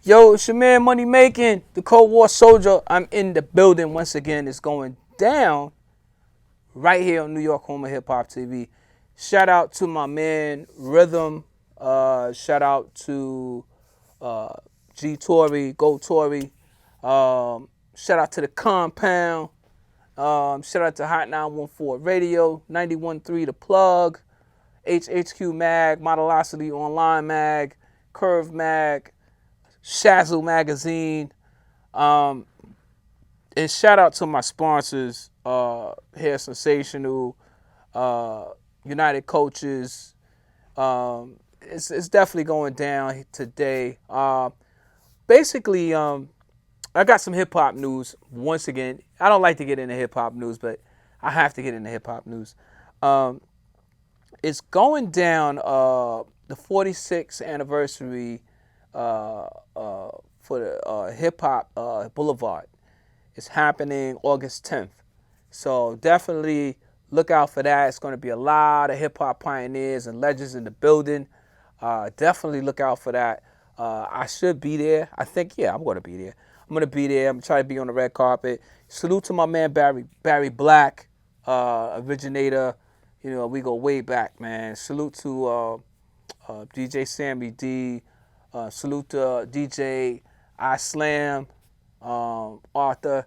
Yo, it's your man Money Making, the Cold War Soldier. I'm in the building once again. It's going down right here on New York Home of Hip Hop TV. Shout out to my man Rhythm. Shout out to uh, G Tory, Go Tory. Shout out to the Compound. Shout out to Hot 914 Radio, 91.3 The Plug, HHQ Mag, Modelosity Online Mag, Curve Mag, Shazzle Magazine. Um, and shout out to my sponsors, Hair Sensational, uh, United Coaches. It's definitely going down today. Basically, I got some hip hop news once again. I don't like to get into hip hop news, but I have to get into hip hop news. Um, it's going down the 46th anniversary uh, uh, for the Hip Hop Boulevard. It's happening August 10th. So definitely look out for that. It's going to be a lot of hip hop pioneers and legends in the building. Definitely look out for that. I should be there. I think, yeah, I'm going to be there. I'm going to be there. I'm trying to be on the red carpet. Salute to my man Barry Black, originator. You know, we go way back, man. Salute to DJ Sammy D. Salute to DJ I Slam, Arthur.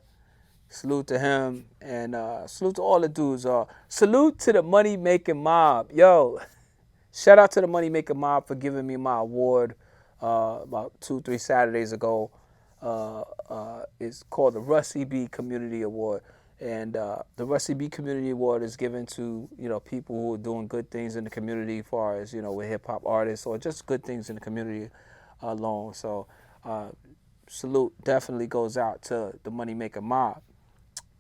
Salute to him, and salute to all the dudes. Salute to the Money Making Mob. Yo, shout out to the Money Making Mob for giving me my award about 2-3 Saturdays ago. It's called the Rusty B Community Award. And the Rusty B Community Award is given to, people who are doing good things in the community as far as, with hip-hop artists or just good things in the community alone. So salute definitely goes out to the Money Maker Mob.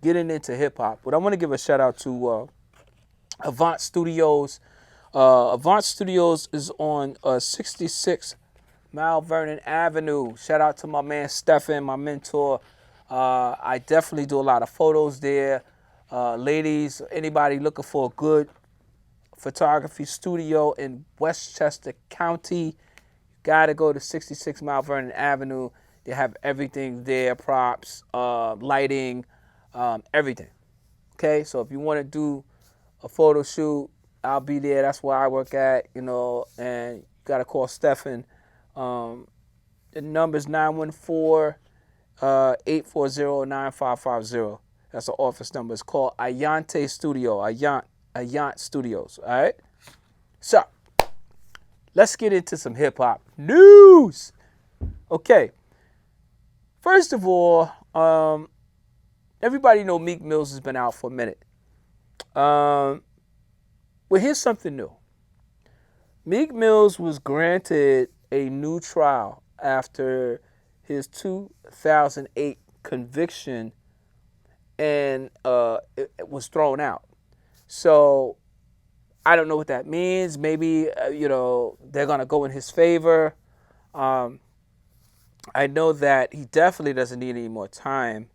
Getting into hip-hop, but I want to give a shout-out to Avant Studios. Avant Studios is on 66 Mount Vernon Avenue. Shout out to my man Stefan, my mentor. I definitely do a lot of photos there. Ladies, anybody looking for a good photography studio in Westchester County, you gotta go to 66 Mount Vernon Avenue. They have everything there, props, lighting, everything. Okay, so if you want to do a photo shoot, I'll be there. That's where I work at, and you gotta call Stefan. The number's 914-840-9550. That's the office number. It's called Ayante Studio. Ayant Studios. All right. So let's get into some hip hop news. Okay. First of all, everybody know Meek Mills has been out for a minute. Well, here's something new. Meek Mills was granted a new trial after his 2008 conviction, and it was thrown out. So I don't know what that means. Maybe they're gonna go in his favor. I know that he definitely doesn't need any more time.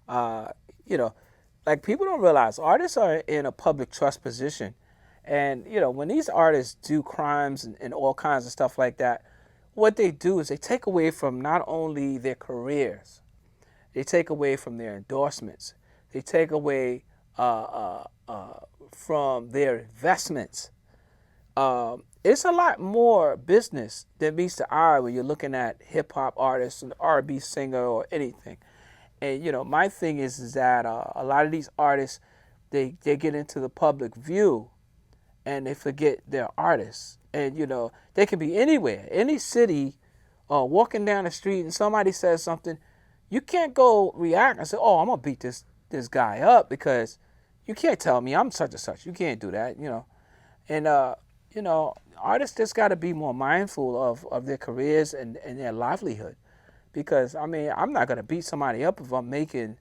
Like people don't realize artists are in a public trust position. And, when these artists do crimes and all kinds of stuff like that, what they do is they take away from not only their careers, they take away from their endorsements, they take away from their investments. It's a lot more business than meets the eye when you're looking at hip hop artists, an R&B singer, or anything. And my thing is that a lot of these artists, they get into the public view, and they forget they're artists. And they can be anywhere, any city, walking down the street, and somebody says something. You can't go react and say, "Oh, I'm gonna beat this guy up," because you can't tell me I'm such and such. You can't do that, And artists just got to be more mindful of their careers and their livelihood, because I'm not gonna beat somebody up if I'm making,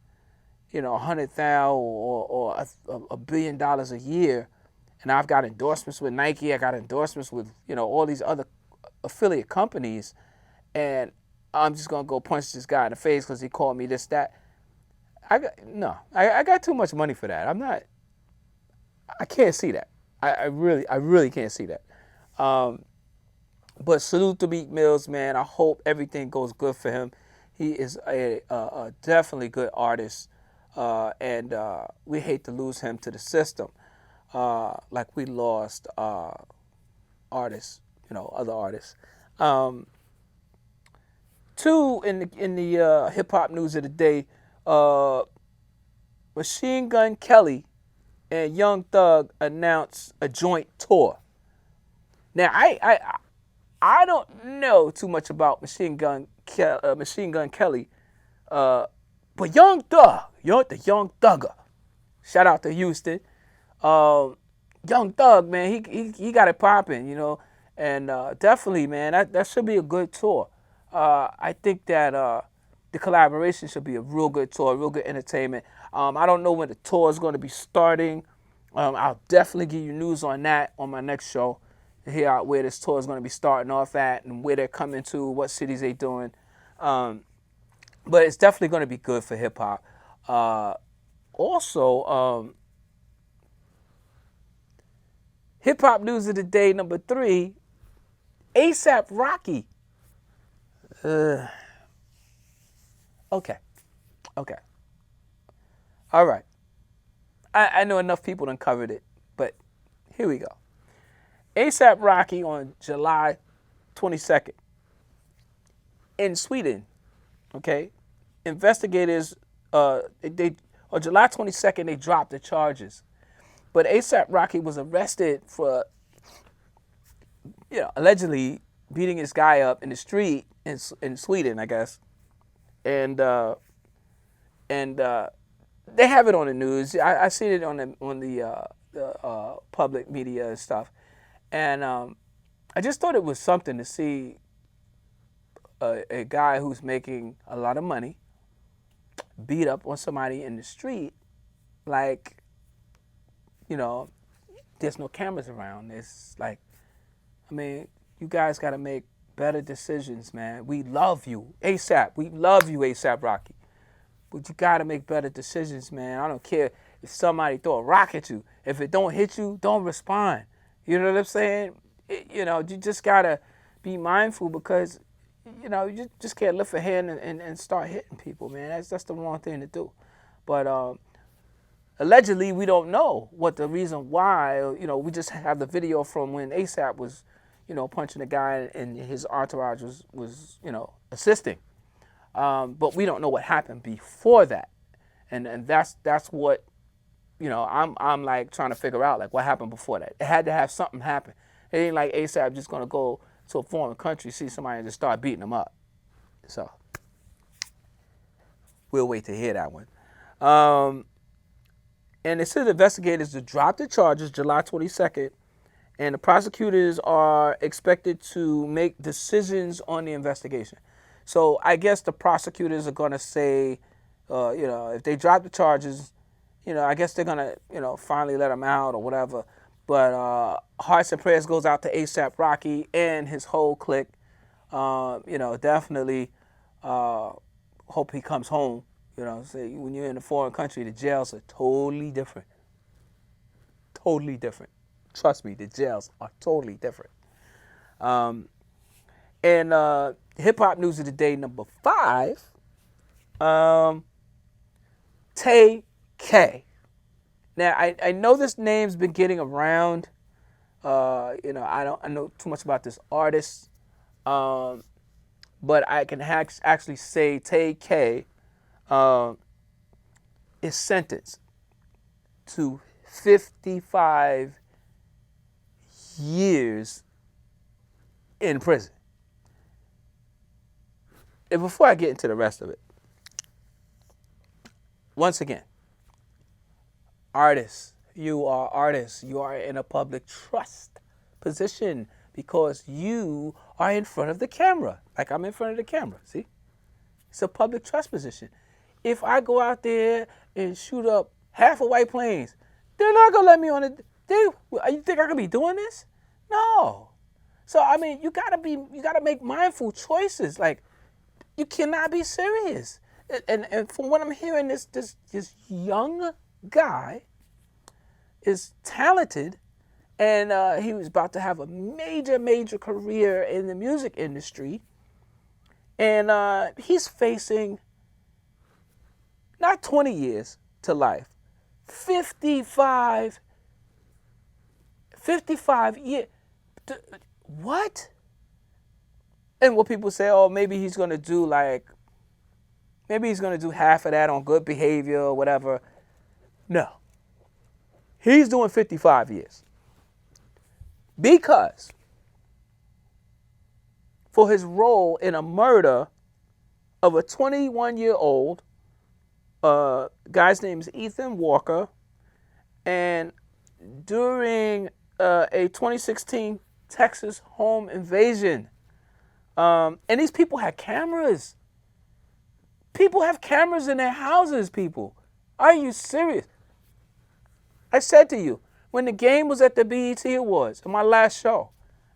$100,000 or $1 billion a year, and I've got endorsements with Nike. I got endorsements with all these other affiliate companies, and I'm just gonna go punch this guy in the face because he called me this, that. I got too much money for that. I can't see that. I really can't see that. But salute to Meek Mills, man. I hope everything goes good for him. He is a definitely good artist, and we hate to lose him to the system, like we lost artists, other artists. Um, Two in the hip hop news of the day, uh, Machine Gun Kelly and Young Thug announced a joint tour. Now I don't know too much about Machine Gun Kelly, but the Young Thugger. Shout out to Houston. Young Thug, man, he got it popping, and definitely, man, that should be a good tour. I think that the collaboration should be a real good tour, real good entertainment. I don't know when the tour is going to be starting. I'll definitely give you news on that on my next show to hear out where this tour is going to be starting off at and where they're coming to, what cities they're doing. But it's definitely going to be good for hip hop. Also, hip hop news of the day number 3, ASAP Rocky. Okay. All right. I know enough people done covered it, but here we go. ASAP Rocky on July 22nd in Sweden. Okay, investigators they on July 22nd they dropped the charges, but ASAP Rocky was arrested for allegedly beating this guy up in the street in Sweden, I guess, and they have it on the news. I seen it on the public media and stuff, and I just thought it was something to see a guy who's making a lot of money beat up on somebody in the street, like, there's no cameras around. It's like, I mean, you guys got to make better decisions, man. We love you, ASAP. We love you, ASAP Rocky. But you got to make better decisions, man. I don't care if somebody throw a rock at you. If it don't hit you, don't respond. You know what I'm saying? You just got to be mindful because, you just can't lift a hand and start hitting people, man. That's the wrong thing to do. But allegedly, we don't know what the reason why. We just have the video from when ASAP was, punching the guy and his entourage was assisting. But we don't know what happened before that, and that's what, I'm like trying to figure out, like, what happened before that. It had to have something happen. It ain't like ASAP just gonna go to a foreign country, see somebody and just start beating them up. So we'll wait to hear that one. And it says investigators to drop the charges July 22nd, and the prosecutors are expected to make decisions on the investigation. So I guess the prosecutors are going to say, if they drop the charges, I guess they're going to, finally let him out or whatever. But hearts and prayers goes out to ASAP Rocky and his whole clique. Definitely hope he comes home. Say when you're in a foreign country, the jails are totally different. Totally different. Trust me, the jails are totally different. And hip hop news of the day number 5, Tay K. Now I know this name's been getting around. I know too much about this artist, but I can actually say Tay K is sentenced to 55 years in prison. And before I get into the rest of it, once again, artists, you are in a public trust position because you are in front of the camera. Like I'm in front of the camera, see? It's a public trust position. If I go out there and shoot up half of White Plains, they're not gonna let me on it. You think I could be doing this? No. So I mean, you gotta make mindful choices. Like, you cannot be serious. And from what I'm hearing, this young guy is talented And he was about to have a major, major career in the music industry. And he's facing not 20 years to life, 55, 55 years. What? And what people say, oh, maybe he's going to do maybe he's going to do half of that on good behavior or whatever. No. He's doing 55 years. Because for his role in a murder of a 21-year-old, guy's name is Ethan Walker, and during a 2016 Texas home invasion. And these people had cameras. People have cameras in their houses, people. Are you serious? I said to you, when the game was at the BET Awards, in my last show,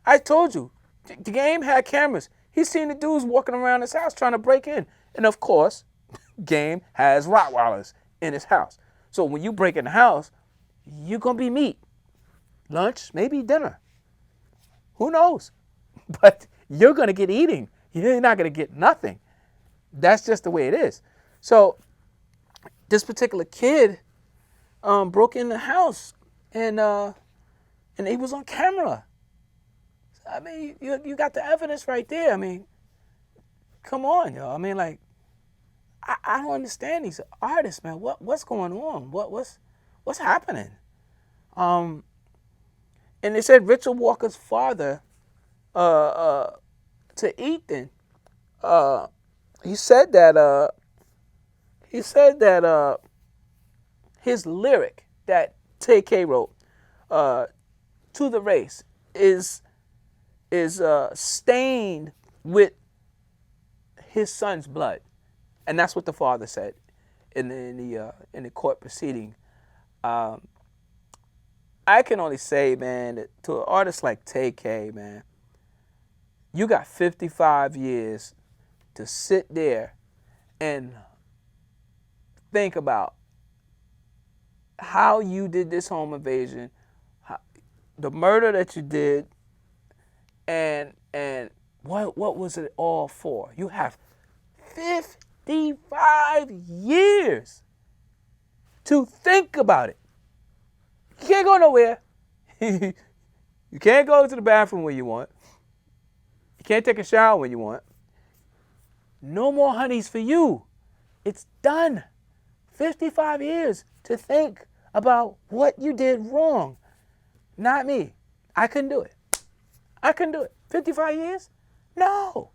I told you, the game had cameras. He's seen the dudes walking around his house trying to break in. And of course, Game has Rottweilers in his house. So when you break in the house, you're going to be meat. Lunch, maybe dinner. Who knows? But you're going to get eating. You're not going to get nothing. That's just the way it is. So this particular kid broke in the house, and he was on camera. I mean, you got the evidence right there. I mean, come on, y'all. I mean, like, I don't understand these artists, man. What's going on? What's happening? And they said Richard Walker's father, to Ethan, he said that his lyric that TK wrote, "To the Race," is stained with his son's blood, and that's what the father said in the court proceeding. I can only say, man, that to an artist like TK, man, you got 55 years to sit there and think about how you did this home invasion, the murder that you did, and what was it all for? You have 55 years to think about it. You can't go nowhere. You can't go to the bathroom when you want. You can't take a shower when you want. No more honeys for you. It's done. 55 years to think about what you did wrong. Not me. I couldn't do it. 55 years? No.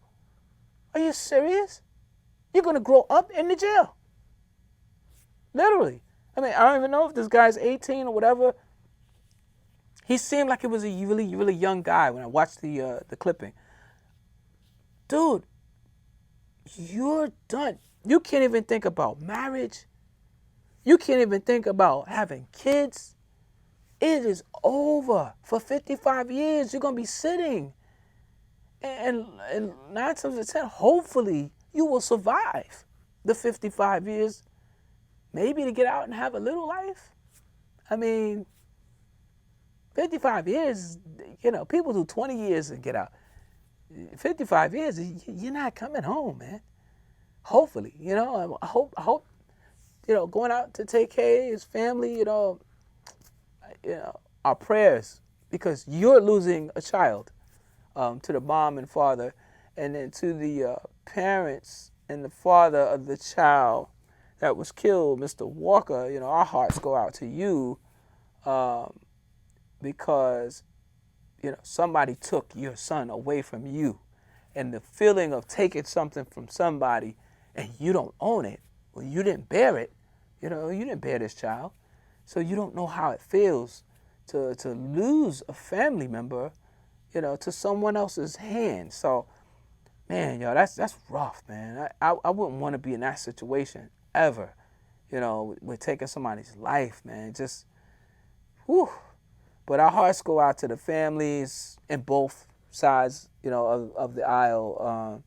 Are you serious? You're going to grow up in the jail. Literally. I mean, I don't even know if this guy's 18 or whatever. He seemed like he was a really, really young guy when I watched the clipping. Dude, you're done. You can't even think about marriage. You can't even think about having kids. It is over. For 55 years, you're going to be sitting. And 9 times out of 10, hopefully, you will survive the 55 years. Maybe to get out and have a little life. I mean, 55 years, people do 20 years and get out. 55 years, you're not coming home, man. Hopefully, I hope, going out to take care of his family, our prayers, because you're losing a child, to the mom and father, and then to the parents and the father of the child that was killed, Mr. Walker. Our hearts go out to you, because somebody took your son away from you, and the feeling of taking something from somebody and you don't own it, well, you didn't bear it, you didn't bear this child, so you don't know how it feels to lose a family member, to someone else's hands. So, man, that's rough, man. I wouldn't want to be in that situation ever, with taking somebody's life, man. Just, whew. But our hearts go out to the families in both sides, of the aisle,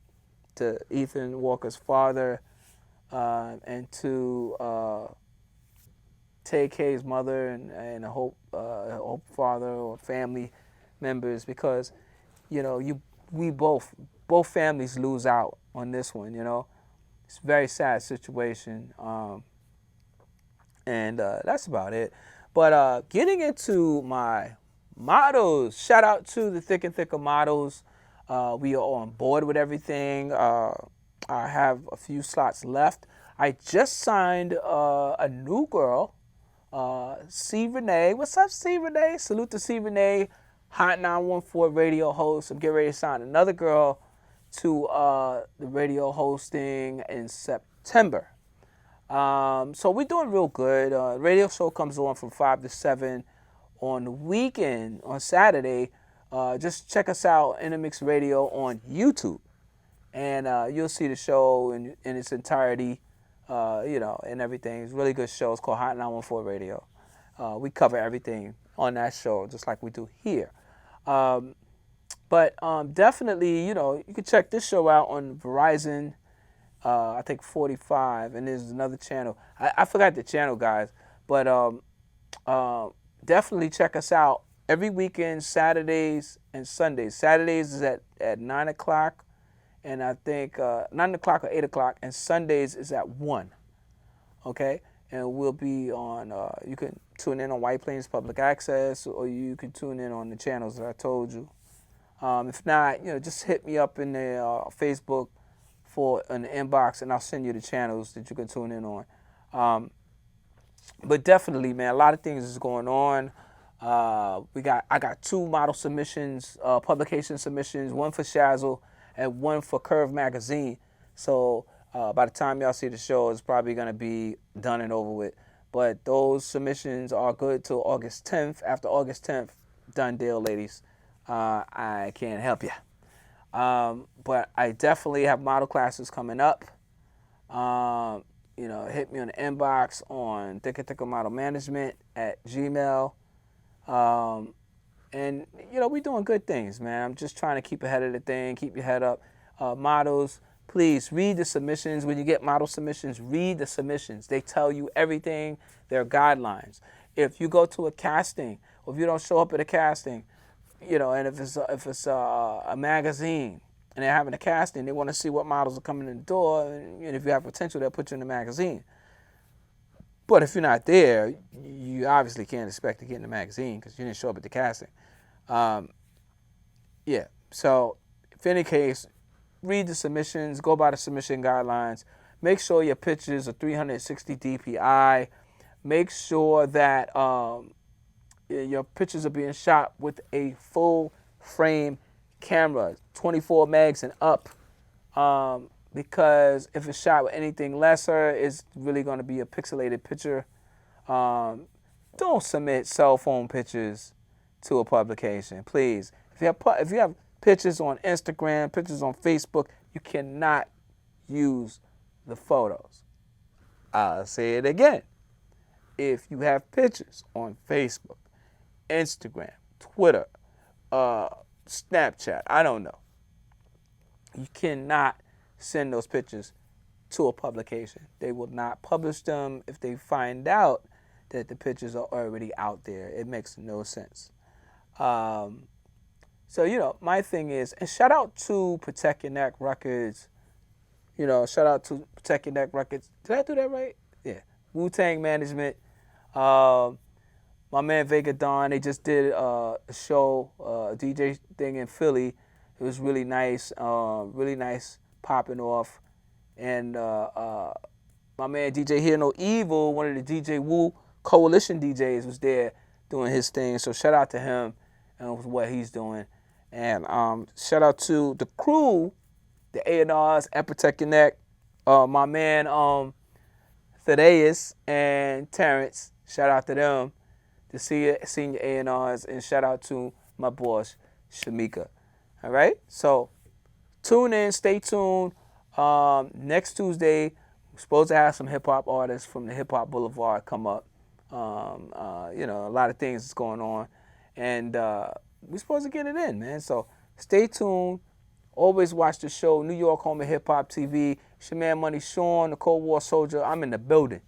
to Ethan Walker's father, and to TK's mother and Hope father or family members, because we both families lose out on this one. It's a very sad situation, and that's about it. But getting into my models, shout out to the Thick and Thicker models. We are on board with everything. I have a few slots left. I just signed a new girl, C. Renee. What's up, C. Renee? Salute to C. Renee, Hot 914 radio host. I'm getting ready to sign another girl to the radio hosting in September. So we're doing real good. Radio show comes on from 5 to 7 on the weekend, on Saturday. Just check us out, Intermix Radio, on YouTube. And you'll see the show in its entirety, and everything. It's a really good show. It's called Hot 914 Radio. We cover everything on that show, just like we do here. But definitely, you can check this show out on Verizon, I think 45, and there's another channel. I forgot the channel, guys, but definitely check us out every weekend, Saturdays and Sundays. Saturdays is at 9 o'clock, and I think 9 o'clock or 8 o'clock, and Sundays is at 1, okay? And we'll be on, you can tune in on White Plains Public Access, or you can tune in on the channels that I told you. If not, just hit me up in the Facebook in the inbox, and I'll send you the channels that you can tune in on. But definitely, man, a lot of things is going on. I got 2 model submissions, publication submissions, one for Shazzle and one for Curve Magazine. So by the time y'all see the show, it's probably going to be done and over with. But those submissions are good till August 10th. After August 10th, done deal, ladies. I can't help you. But I definitely have model classes coming up. Hit me on the inbox on Thick and Thicker Model Management at Gmail. And we're doing good things, man. I'm just trying to keep ahead of the thing, keep your head up. Models, please read the submissions. When you get model submissions, read the submissions. They tell you everything. They're guidelines. If you go to a casting, or if you don't show up at a casting, and if it's a magazine and they're having a casting, they want to see what models are coming in the door, and if you have potential, they'll put you in the magazine. But if you're not there, you obviously can't expect to get in the magazine because you didn't show up at the casting. So if any case, read the submissions, go by the submission guidelines. Make sure your pictures are 360 DPI. Make sure that your pictures are being shot with a full frame camera, 24 megs and up, because if it's shot with anything lesser, it's really going to be a pixelated picture. Don't submit cell phone pictures to a publication, please. If you have pictures on Instagram, pictures on Facebook, you cannot use the photos. I'll say it again. If you have pictures on Facebook, Instagram, Twitter, Snapchat, I don't know, you cannot send those pictures to a publication. They will not publish them if they find out that the pictures are already out there. It makes no sense. So, my thing is, and shout out to Protect Your Neck Records. Shout out to Protect Your Neck Records. Did I do that right? Yeah. Wu-Tang Management. My man Vega Dawn, they just did a show, a DJ thing in Philly. It was really nice popping off. And my man DJ Hear No Evil, one of the DJ Wu Coalition DJs, was there doing his thing. So shout out to him and what he's doing. And shout out to the crew, the A&Rs at Protect Your Neck. My man Thaddeus and Terrence, shout out to them. The senior A&Rs, and shout out to my boss, Shamika. All right? So tune in, stay tuned. Next Tuesday, we're supposed to have some hip-hop artists from the Hip Hop Boulevard come up. A lot of things is going on. And we're supposed to get it in, man. So stay tuned. Always watch the show, New York Home of Hip Hop TV. It's your man Money Sean, the Cold War Soldier. I'm in the building.